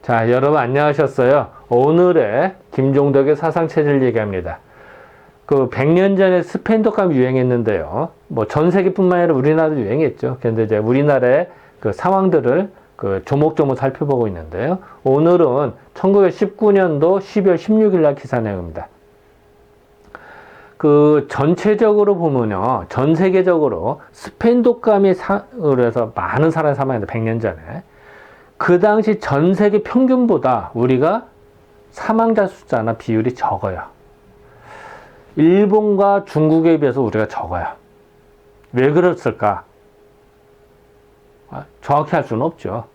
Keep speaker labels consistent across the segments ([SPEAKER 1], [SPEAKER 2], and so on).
[SPEAKER 1] 자, 여러분 안녕하셨어요. 오늘의 김종덕의 사상체제를 얘기합니다. 그 100년 전에 스페인 독감이 유행했는데요. 뭐 전 세계뿐만 아니라 우리나라도 유행했죠. 그런데 이제 우리나라의 그 상황들을 그 조목조목 살펴보고 있는데요. 오늘은 1919년도 12월 16일 날 기사 내용입니다. 그 전체적으로 보면요. 전 세계적으로 스페인 독감이 그래서 많은 사람이 사망했는데 100년 전에 그 당시 전 세계 평균보다 우리가 사망자 숫자나 비율이 적어요. 일본과 중국에 비해서 우리가 적어요. 왜 그랬을까? 정확히 할 수는 없죠.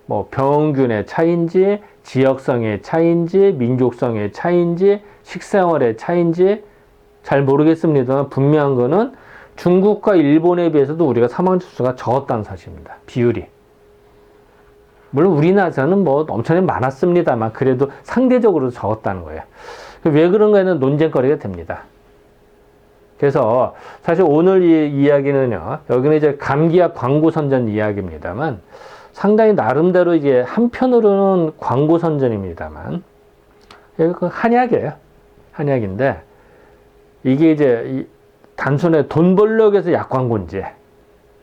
[SPEAKER 1] 뭐 평균의 차이인지, 지역성의 차이인지, 민족성의 차이인지, 식생활의 차이인지 잘 모르겠습니다만 분명한 거는 중국과 일본에 비해서도 우리가 사망자 수가 적었다는 사실입니다. 비율이. 물론 우리나라에서는 뭐 엄청나게 많았습니다만 그래도 상대적으로 적었다는 거예요. 왜 그런가에는 논쟁거리가 됩니다. 그래서 사실 오늘 이 이야기는요, 여기는 이제 감기약 광고 선전 이야기입니다만 상당히 나름대로 이제 한편으로는 광고 선전입니다만 한약이에요. 한약인데 이게 이제 단순히 돈 벌려고 해서 약 광고인지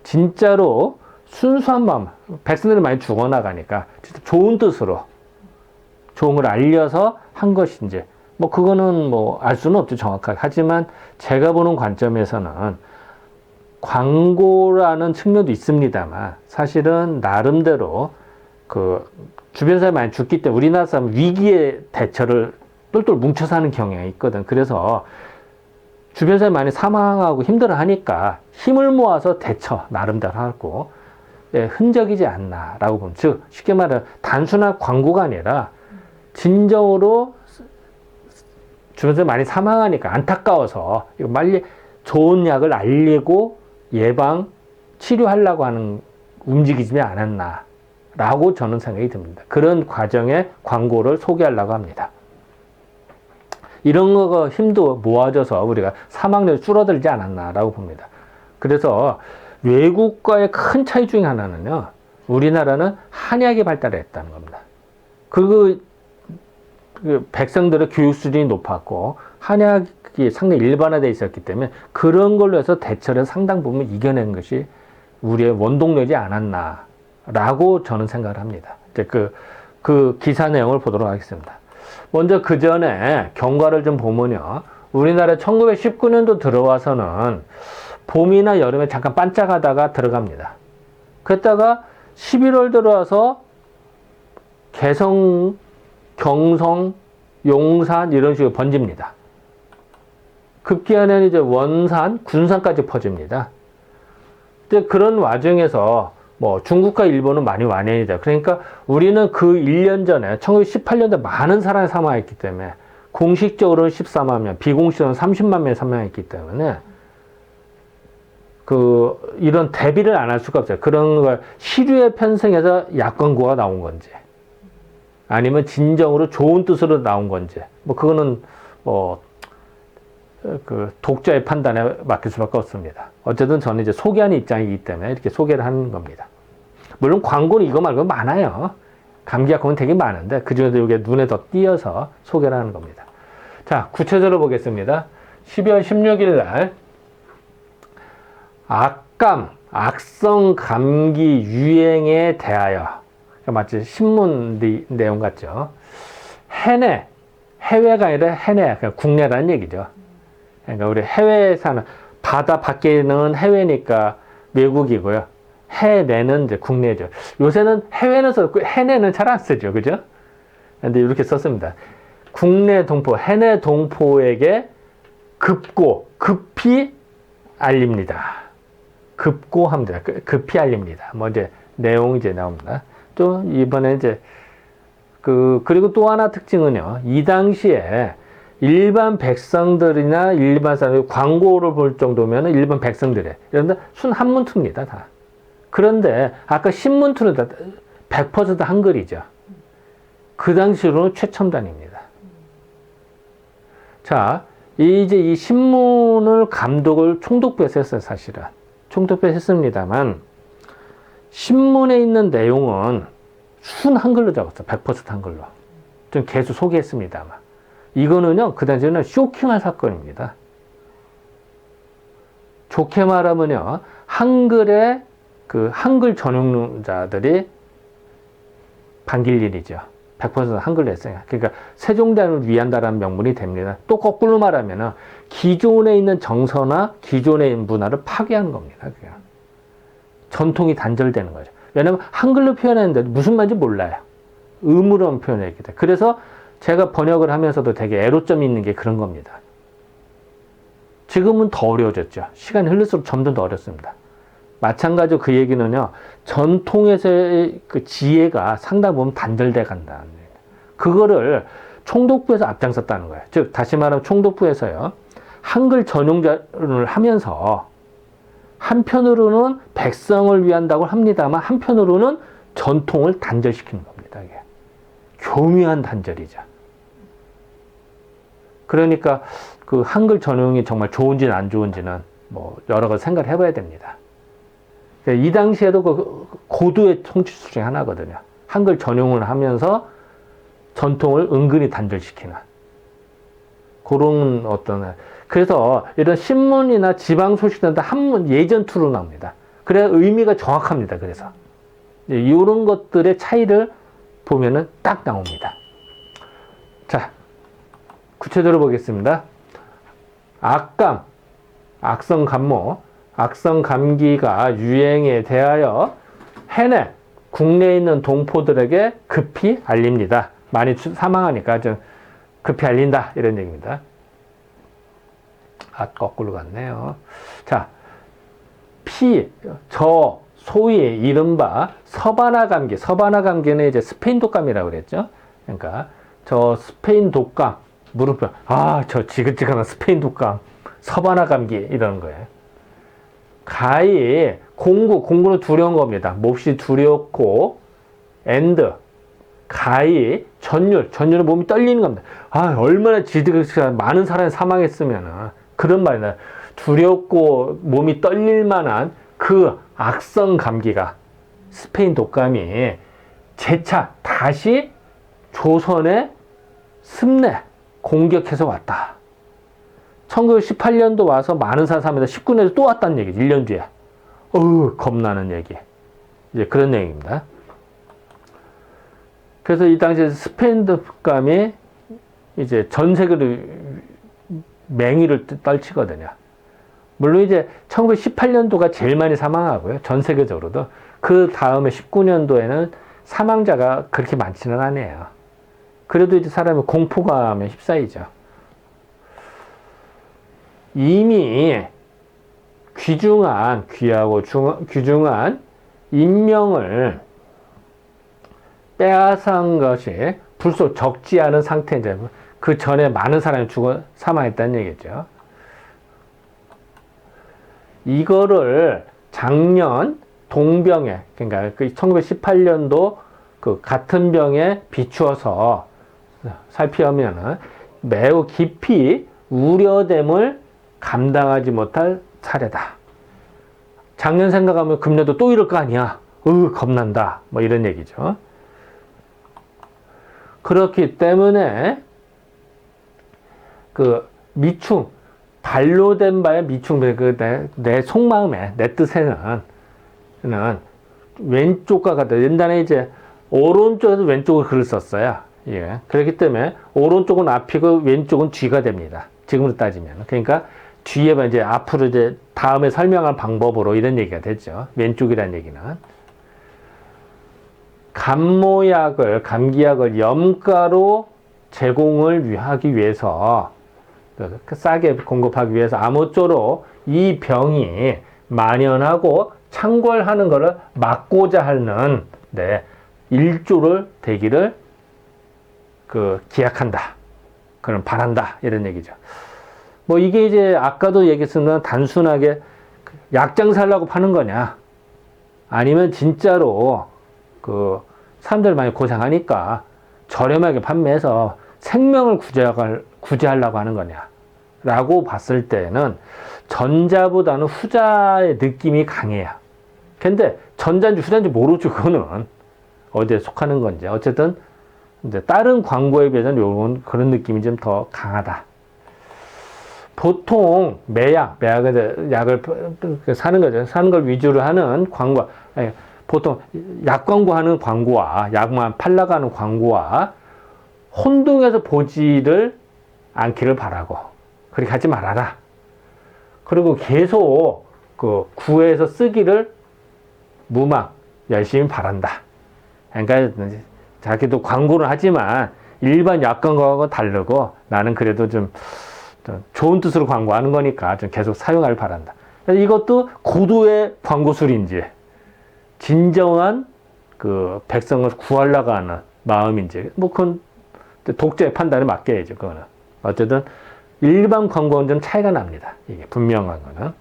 [SPEAKER 1] 진짜로 순수한 마음, 백성들이 많이 죽어나가니까 진짜 좋은 뜻으로 좋은 걸 알려서 한 것인지 뭐 그거는 뭐 알 수는 없죠, 정확하게. 하지만 제가 보는 관점에서는 광고라는 측면도 있습니다만 사실은 나름대로 그 주변 사람이 많이 죽기 때문에 우리나라 사람은 위기의 대처를 똘똘 뭉쳐서 하는 경향이 있거든. 그래서 주변 사람이 많이 사망하고 힘들어 하니까 힘을 모아서 대처 나름대로 하고 흔적이지 않나라고 보면, 즉 쉽게 말해 단순한 광고가 아니라 진정으로 주변에서 많이 사망하니까 안타까워서 이거 빨리 좋은 약을 알리고 예방 치료하려고 하는 움직이지 않았나라고 저는 생각이 듭니다. 그런 과정의 광고를 소개하려고 합니다. 이런 거가 힘도 모아져서 우리가 사망률이 줄어들지 않았나라고 봅니다. 그래서 외국과의 큰 차이 중에 하나는요, 우리나라는 한약이 발달했다는 겁니다. 그 백성들의 교육 수준이 높았고 한약이 상당히 일반화되어 있었기 때문에 그런 걸로 해서 대처를 상당 부분 이겨낸 것이 우리의 원동력이지 않았나라고 저는 생각을 합니다. 이제 그 기사 내용을 보도록 하겠습니다. 먼저 그 전에 경과를 좀 보면요, 우리나라 1919년도 들어와서는 봄이나 여름에 잠깐 반짝하다가 들어갑니다. 그랬다가 11월 들어와서 개성, 경성, 용산 이런 식으로 번집니다. 급기야는 이제 원산, 군산까지 퍼집니다. 근데 그런 와중에서 뭐 중국과 일본은 많이 완연이다. 그러니까 우리는 그 1년 전에 1918년도에 많은 사람이 사망했기 때문에 공식적으로는 14만 명, 비공식적으로는 30만 명이 사망했기 때문에 이런 대비를 안 할 수가 없어요. 그런 걸 시류에 편성해서 약 광고가 나온 건지 아니면 진정으로 좋은 뜻으로 나온 건지 뭐 그거는 뭐 그 독자의 판단에 맡길 수밖에 없습니다. 어쨌든 저는 이제 소개하는 입장이기 때문에 이렇게 소개를 하는 겁니다. 물론 광고는 이거 말고 많아요. 감기약 광고는 되게 많은데 그중에도 이게 눈에 더 띄어서 소개를 하는 겁니다. 자, 구체적으로 보겠습니다. 12월 16일 날 악감, 악성 감기 유행에 대하여, 마치 신문 내용 같죠. 해내, 해외가 아니라 해내, 그러니까 국내라는 얘기죠. 그러니까 우리 해외에 사는, 바다 밖에는 해외니까 외국이고요. 해내는 이제 국내죠. 요새는 해외는 썼고 해내는 잘 안 쓰죠. 그죠? 근데 이렇게 썼습니다. 국내 동포, 해내 동포에게 급히 알립니다. 급고합니다. 급히 알립니다. 뭐 이제 내용이 이제 나옵니다. 또 이번에 이제 그리고 또 하나 특징은요, 이 당시에 일반 백성들이나 일반 사람들이 광고를 볼 정도면 일반 백성들의 이런데 순 한문투입니다, 다. 그런데 아까 신문투는 다 100% 한글이죠. 그 당시로는 최첨단입니다. 자, 이제 이 신문을 감독을 총독부에서 했어요, 사실은. 총독부에서 했습니다만 신문에 있는 내용은 순 한글로 적었어. 100% 한글로. 좀 계속 소개했습니다만. 이거는요, 그 당시에는 쇼킹한 사건입니다. 좋게 말하면요, 한글의 그 한글 전용자들이 반길 일이죠. 100% 한글로 했어요. 그러니까 세종대왕을 위한다라는 명분이 됩니다. 또 거꾸로 말하면은 기존에 있는 정서나 기존의 문화를 파괴하는 겁니다. 그냥. 전통이 단절되는 거죠. 왜냐면 한글로 표현했는데 무슨 말인지 몰라요. 의무로만 표현했기 때문에. 그래서 제가 번역을 하면서도 되게 애로점이 있는 게 그런 겁니다. 지금은 더 어려워졌죠. 시간이 흐를수록 점점 더 어렵습니다. 마찬가지로 그 얘기는요, 전통에서의 그 지혜가 상당 부분 단절돼 간다는 얘기예요. 그거를 총독부에서 앞장섰다는 거예요. 즉, 다시 말하면 총독부에서요, 한글 전용자를 하면서 한편으로는 백성을 위한다고 합니다만 한편으로는 전통을 단절시키는 겁니다. 이게. 교묘한 단절이죠. 그러니까 그 한글 전용이 정말 좋은지는 안 좋은지는 뭐 여러 가지 생각을 해봐야 됩니다. 이 당시에도 그 고도의 성취수 중에 하나거든요. 한글 전용을 하면서 전통을 은근히 단절시키는 그런 어떤, 그래서 이런 신문이나 지방 소식들은 한문 예전 투로 나옵니다. 그래야 의미가 정확합니다. 그래서 이런 것들의 차이를 보면은 딱 나옵니다. 자, 구체적으로 보겠습니다. 악감, 악성감모, 악성감기가 유행에 대하여 해내 국내에 있는 동포들에게 급히 알립니다. 많이 사망하니까 좀 급히 알린다 이런 얘기입니다. 아, 거꾸로 갔네요. 자, 소위 이른바 서바나 감기. 서바나 감기는 이제 스페인 독감이라고 그랬죠. 그러니까 저 스페인 독감, 무릎병, 저 지긋지긋한 스페인 독감, 서바나 감기 이러는 거예요. 가히 공구는 두려운 겁니다. 몹시 두렵고 가히 전율은 몸이 떨리는 겁니다. 얼마나 지긋지긋한 많은 사람이 사망했으면 그런 말이다. 두렵고 몸이 떨릴 만한 그 악성 감기가 스페인 독감이 재차 다시 조선의 습내 공격해서 왔다. 1918년도 와서 많은 사람 사망해서 19년에 또 왔다는 얘기죠. 1년 뒤에. 겁나는 얘기. 이제 그런 얘기입니다. 그래서 이 당시에 스페인 독감이 이제 전 세계로 맹위를 떨치거든요. 물론 이제 1918년도가 제일 많이 사망하고요. 전 세계적으로도. 그 다음에 19년도에는 사망자가 그렇게 많지는 않아요. 그래도 이제 사람이 공포감에 휩싸이죠. 이미 귀중한 인명을 빼앗은 것이 불소 적지 않은 상태인데 그 전에 많은 사람이 사망했다는 얘기죠. 이거를 작년 동병에, 그러니까 그 1918년도 그 같은 병에 비추어서 살피면은 매우 깊이 우려됨을 감당하지 못할 사례다. 작년 생각하면 금년도 또 이럴 거 아니야. 겁난다. 뭐 이런 얘기죠. 그렇기 때문에 그 미충, 반로된 바의 미충, 내 속마음에, 내 뜻에는 왼쪽과 같다. 옛날에 이제 오른쪽에서 왼쪽을 글을 썼어요. 예. 그렇기 때문에 오른쪽은 앞이고 왼쪽은 뒤가 됩니다. 지금으로 따지면. 그러니까 뒤에 이제 앞으로 이제 다음에 설명할 방법으로 이런 얘기가 되죠. 왼쪽이라는 얘기는. 감기약을 염가로 제공을 하기 위해서, 싸게 공급하기 위해서 아무쪼록 이 병이 만연하고 창궐하는 것을 막고자 하는 일조를 되기를 기약한다. 그럼 바란다. 이런 얘기죠. 뭐 이게 이제 아까도 얘기했습니다. 단순하게 약장 살라고 파는 거냐, 아니면 진짜로 사람들 많이 고생하니까 저렴하게 판매해서 생명을 구제하려고 하는 거냐 라고 봤을 때는 전자보다는 후자의 느낌이 강해요. 근데 전자인지 후자인지 모르죠. 그거는 어디에 속하는 건지. 어쨌든 이제 다른 광고에 비해서는 요런 그런 느낌이 좀 더 강하다. 보통 매약은 약을 사는 거죠. 사는 걸 위주로 하는 광고, 보통 약 광고하는 광고와 약만 팔라고 하는 광고와 혼동해서 보지를 않기를 바라고, 그렇게 하지 말아라. 그리고 계속 그 구해서 쓰기를 무막 열심히 바란다. 그러니까 자기도 광고를 하지만 일반 약 광고하고 다르고 나는 그래도 좀 좋은 뜻으로 광고하는 거니까 좀 계속 사용하길 바란다. 이것도 고도의 광고술인지 진정한 그 백성을 구하려고 하는 마음인지 뭐 그건 독자의 판단에 맡겨야죠. 그거는 어쨌든 일반 광고는 좀 차이가 납니다. 이게 분명한 거는.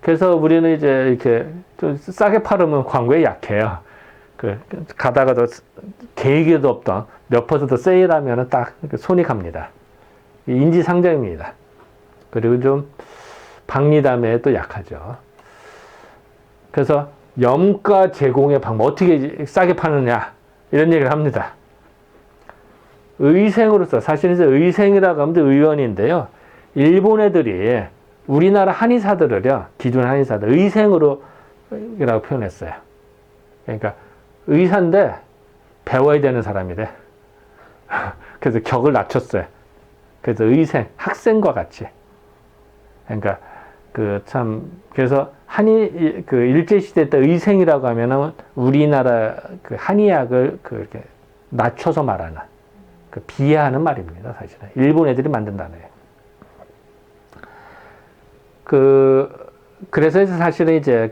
[SPEAKER 1] 그래서 우리는 이제 이렇게 좀 싸게 팔으면 광고에 약해요. 가다가도 계획에도 없던 몇 퍼센트 세일하면 딱 손이 갑니다. 인지상정입니다. 그리고 좀 박리담에 또 약하죠. 그래서 염가 제공의 방법, 어떻게 싸게 파느냐, 이런 얘기를 합니다. 의생으로서, 사실은 이제 의생이라고 하면 의원인데요. 일본 애들이 우리나라 한의사들을요, 기존 한의사들, 의생으로 이라고 표현했어요. 그러니까 의사인데 배워야 되는 사람이래. 그래서 격을 낮췄어요. 그래서 의생, 학생과 같이. 그러니까 그래서 일제시대 때 의생이라고 하면은 우리나라 그 한의학을 이렇게 낮춰서 말하는, 비하하는 말입니다, 사실은. 일본 애들이 만든 단어예요. 그래서 사실은 이제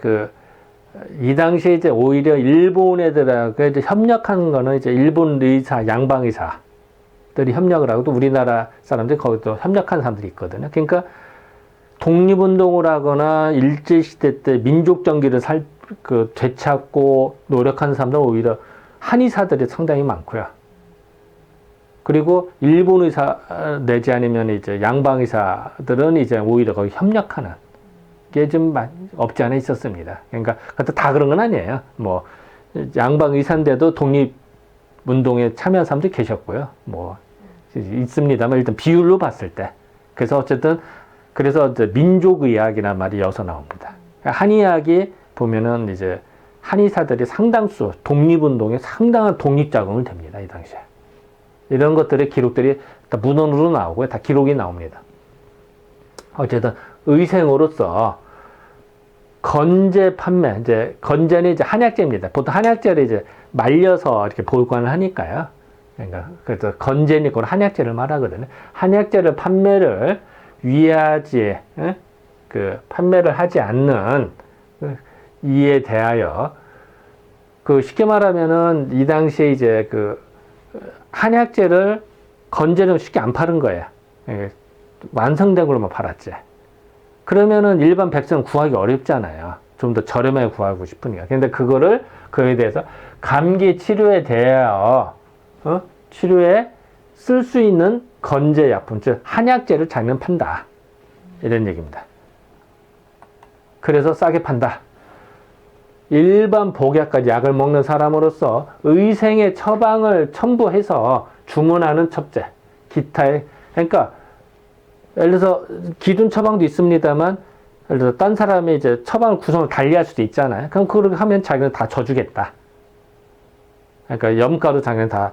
[SPEAKER 1] 이 당시에 이제 오히려 일본 애들하고 이제 협력하는 거는 이제 일본 의사, 양방의사들이 협력을 하고 또 우리나라 사람들이 거기도 협력하는 사람들이 있거든요. 그러니까 독립운동을 하거나 일제시대 때 민족정기를 되찾고 노력하는 사람들은 오히려 한의사들이 상당히 많고요. 그리고 일본 의사 내지 아니면 이제 양방 의사들은 이제 오히려 거기 협력하는 게 좀 없지 않아 있었습니다. 그러니까 다 그런 건 아니에요. 뭐 양방 의사인데도 독립 운동에 참여한 사람도 계셨고요. 뭐 있습니다만 일단 비율로 봤을 때. 그래서 어쨌든 그래서 이제 민족의학이라는 말이 여기서 나옵니다. 한의학이 보면은 이제 한의사들이 상당수 독립운동에 상당한 독립자금을 댑니다. 이 당시에. 이런 것들의 기록들이 다 문헌으로 나오고요. 다 기록이 나옵니다. 어쨌든 의생으로서 건제 판매, 이제 건제는 이제 한약재입니다. 보통 한약재를 이제 말려서 이렇게 보관을 하니까요. 그러니까 그래서 건제니까 한약재를 말하거든요. 한약재를 판매를 위하지, 판매를 하지 않는 이에 대하여 쉽게 말하면은 이 당시에 이제 한약재를 건재는 쉽게 안 파는 거예요. 완성된 걸로만 팔았지. 그러면은 일반 백성은 구하기 어렵잖아요. 좀 더 저렴하게 구하고 싶으니까. 근데 그거에 대해서 감기 치료에 대하여, 치료에 쓸 수 있는 건재약품, 즉, 한약재를 자기는 판다. 이런 얘기입니다. 그래서 싸게 판다. 일반 복약까지 약을 먹는 사람으로서 의생의 처방을 첨부해서 주문하는 첩제, 기타의, 그러니까, 예를 들어서 기준 처방도 있습니다만, 예를 들어서 딴 사람이 이제 처방을 구성을 달리할 수도 있잖아요. 그럼 그렇게 하면 자기는 다 져주겠다. 그러니까 염가로 자기는 다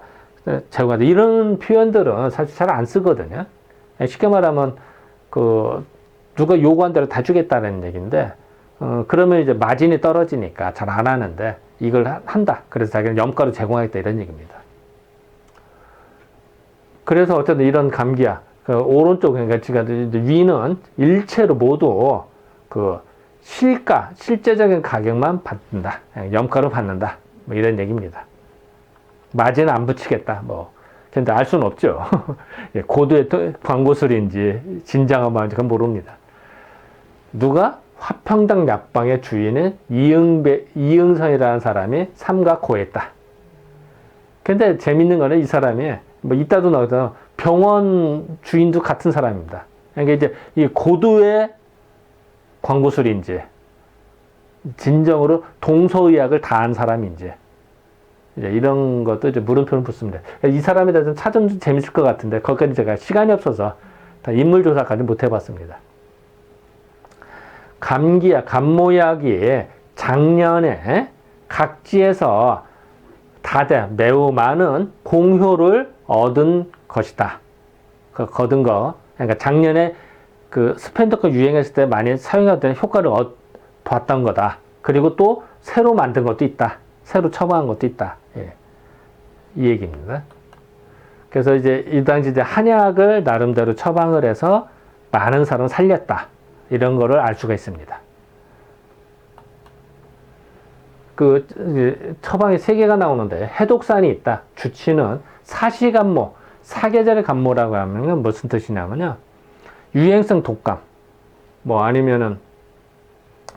[SPEAKER 1] 제공한다. 이런 표현들은 사실 잘 안 쓰거든요. 쉽게 말하면, 누가 요구한 대로 다 주겠다는 얘기인데, 그러면 이제 마진이 떨어지니까 잘 안 하는데 이걸 한다. 그래서 자기는 염가로 제공하겠다 이런 얘기입니다. 그래서 어쨌든 이런 감기약, 오른쪽, 그러니까 지금 위는 일체로 모두 실제적인 가격만 받는다. 염가로 받는다. 뭐 이런 얘기입니다. 마진은 안 붙이겠다. 근데 알 수는 없죠. 고도의 광고술인지 진정한 마음인지 그건 모릅니다. 누가? 화평당 약방의 주인은 이응선이라는 사람이 삼가 고했다. 근데 재밌는 거는 이 사람이, 이따도 나오잖아. 병원 주인도 같은 사람입니다. 그러니까 이제 이 고도의 광고술인지, 진정으로 동서의학을 다 한 사람인지, 이제 이런 것도 이제 물음표를 붙습니다. 이 사람에 대해서 찾으면 재밌을 것 같은데, 거기까지 제가 시간이 없어서 다 인물조사까지 못 해봤습니다. 감기약, 감모약이 작년에 각지에서 매우 많은 공효를 얻은 것이다. 거둔 거. 그러니까 작년에 그 스펜더가 유행했을 때 많이 사용하던 효과를 봤던 거다. 그리고 또 새로 만든 것도 있다. 새로 처방한 것도 있다. 예. 이 얘기입니다. 그래서 이제 이 당시 이제 한약을 나름대로 처방을 해서 많은 사람을 살렸다. 이런 거를 알 수가 있습니다. 그 처방에 3개가 나오는데 해독산이 있다. 주치는 사시감모, 사계절의 감모라고 하면 무슨 뜻이냐면요. 유행성 독감, 뭐 아니면은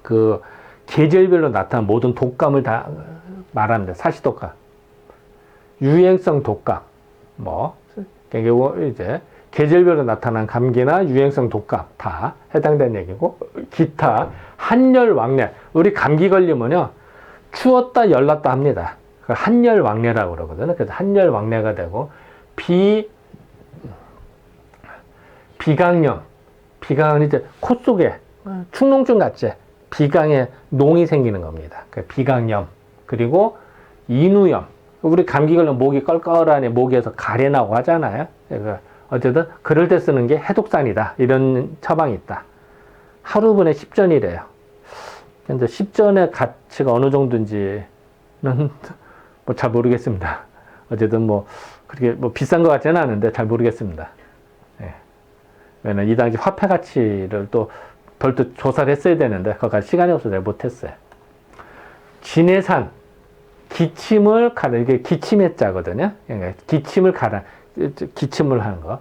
[SPEAKER 1] 그 계절별로 나타나는 모든 독감을 다 말합니다. 사시독감, 유행성 독감, 뭐 이제 계절별로 나타나는 감기나 유행성 독감 다 해당되는 얘기고, 기타 한열왕래, 우리 감기 걸리면요 추웠다 열났다 합니다. 한열왕래라고 그러거든요. 그래서 한열왕래가 되고, 비강염, 비강은 이제 코 속에 축농증 같지, 비강에 농이 생기는 겁니다. 비강염, 그리고 인후염, 우리 감기 걸리면 목이 껄껄하니 목에서 가래 나고 하잖아요. 어쨌든 그럴 때 쓰는 게 해독산이다. 이런 처방이 있다. 하루분에 10전이래요. 근데 10전의 가치가 어느 정도인지는 뭐 잘 모르겠습니다. 어쨌든 뭐 그렇게 뭐 비싼 것 같지는 않은데 잘 모르겠습니다. 예. 왜냐면 이 당시 화폐 가치를 또 별도 조사를 했어야 되는데 거기까지 시간이 없어서 내가 못했어요. 진해산, 기침을 가라, 이게 기침의 자거든요. 그러니까 기침을 하는 거.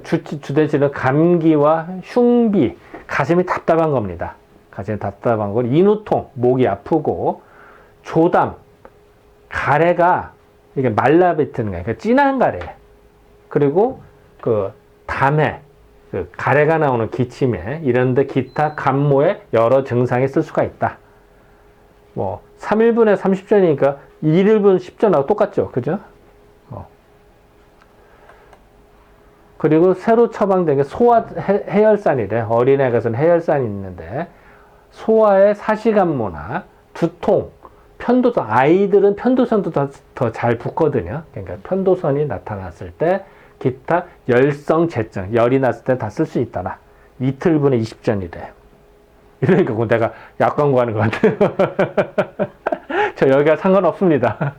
[SPEAKER 1] 주대지는 감기와 흉비, 가슴이 답답한 겁니다. 가슴이 답답한 건 인후통, 목이 아프고, 조담, 가래가 이게 말라붙는 거예요. 그러니까 진한 가래. 그리고 그 담에, 그 가래가 나오는 기침에, 이런데 기타 감모에 여러 증상이 쓸 수가 있다. 뭐 3일분에 30전이니까 1일분 10전하고 똑같죠. 그죠? 그리고 새로 처방된 게 소화 해열산이래. 어린애가서는 해열산이 있는데, 소화의 사시감모나 두통, 편도선, 아이들은 편도선도 더 잘 붓거든요. 그러니까 편도선이 나타났을 때 기타 열성 재증, 열이 났을 때 다 쓸 수 있다라. 이틀분에 20전이래. 이러니까 내가 약 광고하는 것 같아요. 저 여기가 상관없습니다.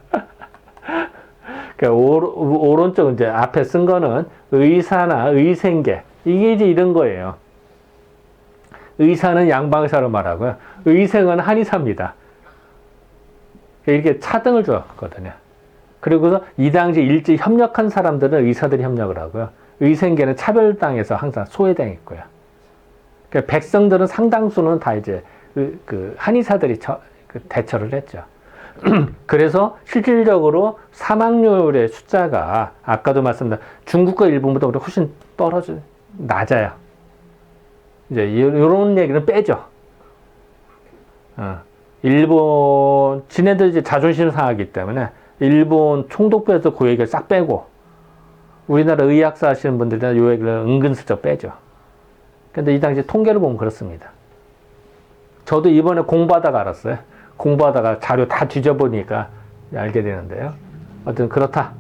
[SPEAKER 1] 그러니까 오른쪽 이제 앞에 쓴 거는 의사나 의생계, 이게 이제 이런 거예요. 의사는 양방의사로 말하고요. 의생은 한의사입니다. 이렇게 차등을 주었거든요. 그리고서 이 당시 일제 협력한 사람들은 의사들이 협력을 하고요. 의생계는 차별당해서 항상 소외당했고요. 그러니까 백성들은 상당수는 다 이제 그 한의사들이 대처를 했죠. 그래서 실질적으로 사망률의 숫자가 아까도 말씀드린 중국과 일본보다 훨씬 낮아요. 이제 이런 얘기는 빼죠. 일본, 지네들 이제 자존심 상하기 때문에 일본 총독부에서 그 얘기를 싹 빼고, 우리나라 의학사 하시는 분들은 이 얘기를 은근슬쩍 빼죠. 근데 이 당시 통계를 보면 그렇습니다. 저도 이번에 공부하다가 알았어요. 공부하다가 자료 다 뒤져보니까 알게 되는데요. 어쨌든 그렇다.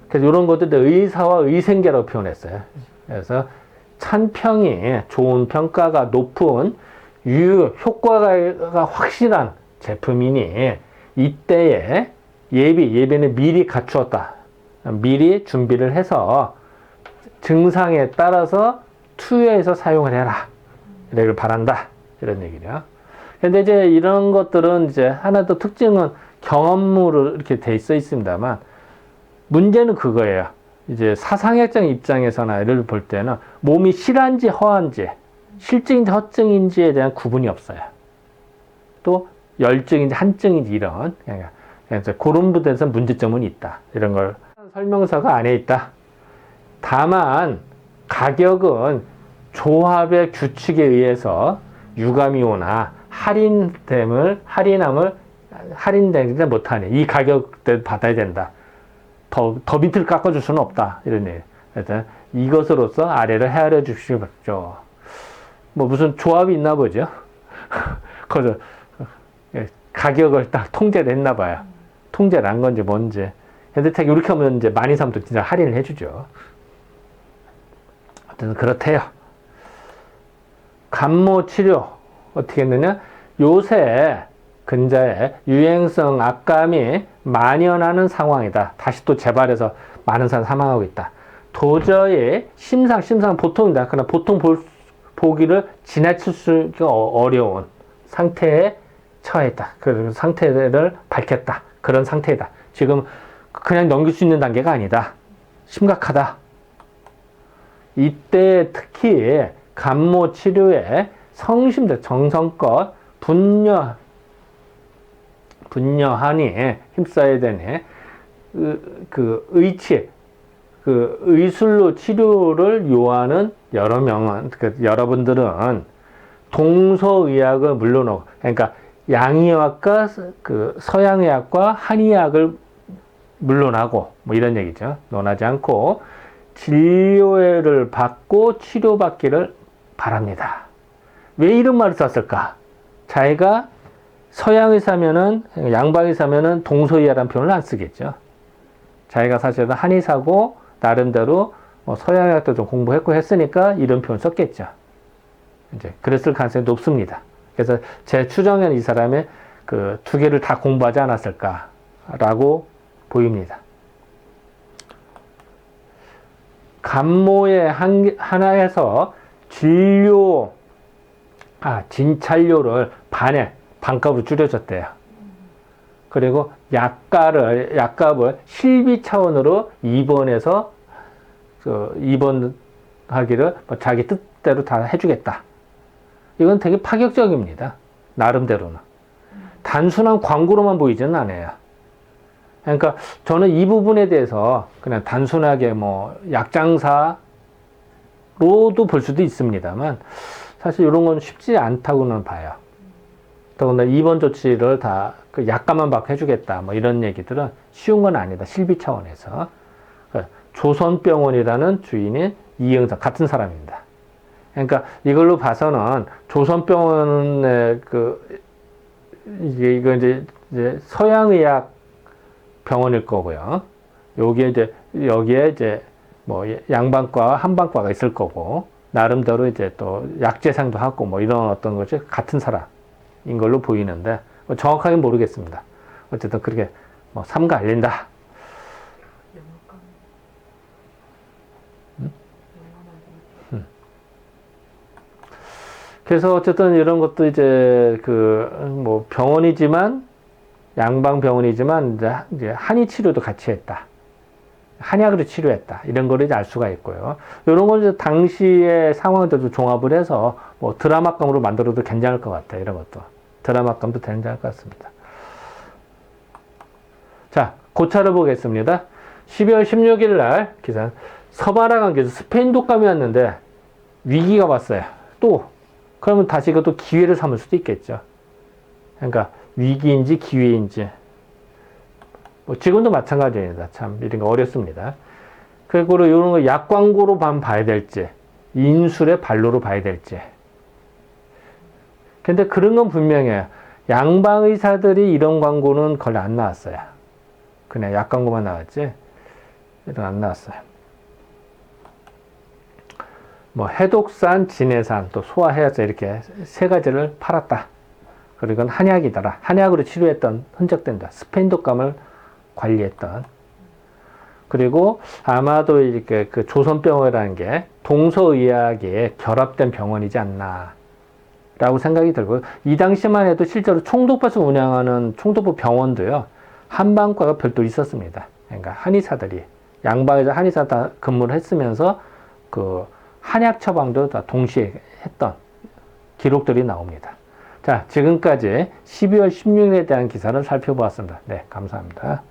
[SPEAKER 1] 그래서 이런 것들 의사와 의생계라고 표현했어요. 그래서 찬평이 좋은 평가가 높은 효과가 확실한 제품이니 이때에 예비는 미리 갖추었다. 미리 준비를 해서 증상에 따라서 투여해서 사용을 해라. 이를 바란다. 이런 얘기죠. 근데 이제 이런 것들은 이제 하나 더 특징은 경험으로 이렇게 돼 있습니다만, 문제는 그거예요. 이제 사상학적 입장에서나 이를 볼 때는 몸이 실한지 허한지, 실증인지 허증인지에 대한 구분이 없어요. 또 열증인지 한증인지 이런, 그래서 그런 부분에서 문제점은 있다. 이런 걸 설명서가 안에 있다. 다만 가격은 조합의 규칙에 의해서 유감이 오나 할인되지 못하니 이 가격대 받아야 된다. 더 밑을 깎아줄 수는 없다. 이런 얘기. 그래서 이것으로서 아래를 헤아려 주시죠. 뭐 무슨 조합이 있나 보죠. 그래서 가격을 딱 통제를 했나 봐요. 통제를 한 건지 뭔지. 현대택이 이렇게 하면 이제 12,300도 진짜 할인을 해주죠. 어쨌든 그렇대요. 감모 치료 어떻게 했느냐? 요새 근자에 유행성 악감이 만연하는 상황이다. 다시 또 재발해서 많은 사람 사망하고 있다. 도저히 심상 보통이다. 그러나 보통 보기를 지나칠 수가 어려운 상태에 처했다. 그 상태를 밝혔다. 그런 상태이다. 지금 그냥 넘길 수 있는 단계가 아니다. 심각하다. 이때 특히 감모 치료에 성심들 정성껏 분녀하니 힘써야 되네. 의술로 치료를 요하는 여러분들은 동서의학을 물러놓고, 그러니까 양의학과 서양의학과 한의학을 물러나고, 뭐 이런 얘기죠. 논하지 않고, 진료를 받고 치료받기를 바랍니다. 왜 이런 말을 썼을까? 자기가 서양의사면은, 양방의사면은 동서의학이라는 표현을 안 쓰겠죠. 자기가 사실은 한의사고, 나름대로 서양의학도 좀 공부했고 했으니까 이런 표현 썼겠죠. 이제 그랬을 가능성이 높습니다. 그래서 제 추정에는 이 사람의 그 두 개를 다 공부하지 않았을까라고 보입니다. 감모의 하나에서 진찰료를 반값으로 줄여줬대요. 그리고 약값을 실비 차원으로 입원해서 입원하기를 자기 뜻대로 다 해주겠다. 이건 되게 파격적입니다. 나름대로는. 단순한 광고로만 보이지는 않아요. 그러니까 저는 이 부분에 대해서 그냥 단순하게 뭐 약장사로도 볼 수도 있습니다만 사실 이런 건 쉽지 않다고는 봐요. 더군다나 입원 조치를 다 그 약값만 받고 해주겠다 뭐 이런 얘기들은 쉬운 건 아니다. 실비 차원에서. 조선병원이라는 주인인 이영석 같은 사람입니다. 그러니까 이걸로 봐서는 조선병원의 이거 이제 서양의학 병원일 거고요. 여기에 이제 뭐 양방과 한방과가 있을 거고 나름대로 이제 또 약재상도 하고 뭐 이런 어떤 것이 같은 사람인 걸로 보이는데 정확하게 모르겠습니다. 어쨌든 그렇게 뭐 삼가 알린다. 그래서 어쨌든 이런 것도 이제 뭐 병원이지만 양방 병원이지만 이제 한의 치료도 같이 했다. 한약으로 치료했다. 이런 거를 이제 알 수가 있고요. 이런 걸 이제 당시의 상황들도 종합을 해서 뭐 드라마감으로 만들어도 괜찮을 것 같아요. 이런 것도. 드라마감도 괜찮을 것 같습니다. 자, 고차를 보겠습니다. 12월 16일 날 기사 서바라강에서 스페인 독감이 왔는데 위기가 왔어요. 또 그러면 다시 이것도 기회를 삼을 수도 있겠죠. 그러니까 위기인지 기회인지 뭐 지금도 마찬가지입니다. 참 이런 거 어렵습니다. 그리고 이런 거 약 광고로 봐야 될지 인술의 발로로 봐야 될지. 근데 그런 건 분명해요. 양방 의사들이 이런 광고는 거의 안 나왔어요. 그냥 약 광고만 나왔지 이런 안 나왔어요. 뭐 해독산, 진해산, 또 소화해서 이렇게 세 가지를 팔았다. 그리고 한약이더라. 한약으로 치료했던 흔적된다. 스페인 독감을 관리했던. 그리고 아마도 이렇게 그 조선병원이라는 게 동서의학에 결합된 병원이지 않나. 라고 생각이 들고요. 이 당시만 해도 실제로 총독부에서 운영하는 총독부 병원도요. 한방과가 별도로 있었습니다. 그러니까 한의사들이 양방에서 한의사 다 근무를 했으면서 그 한약 처방도 다 동시에 했던 기록들이 나옵니다. 자, 지금까지 12월 16일에 대한 기사를 살펴보았습니다. 네, 감사합니다.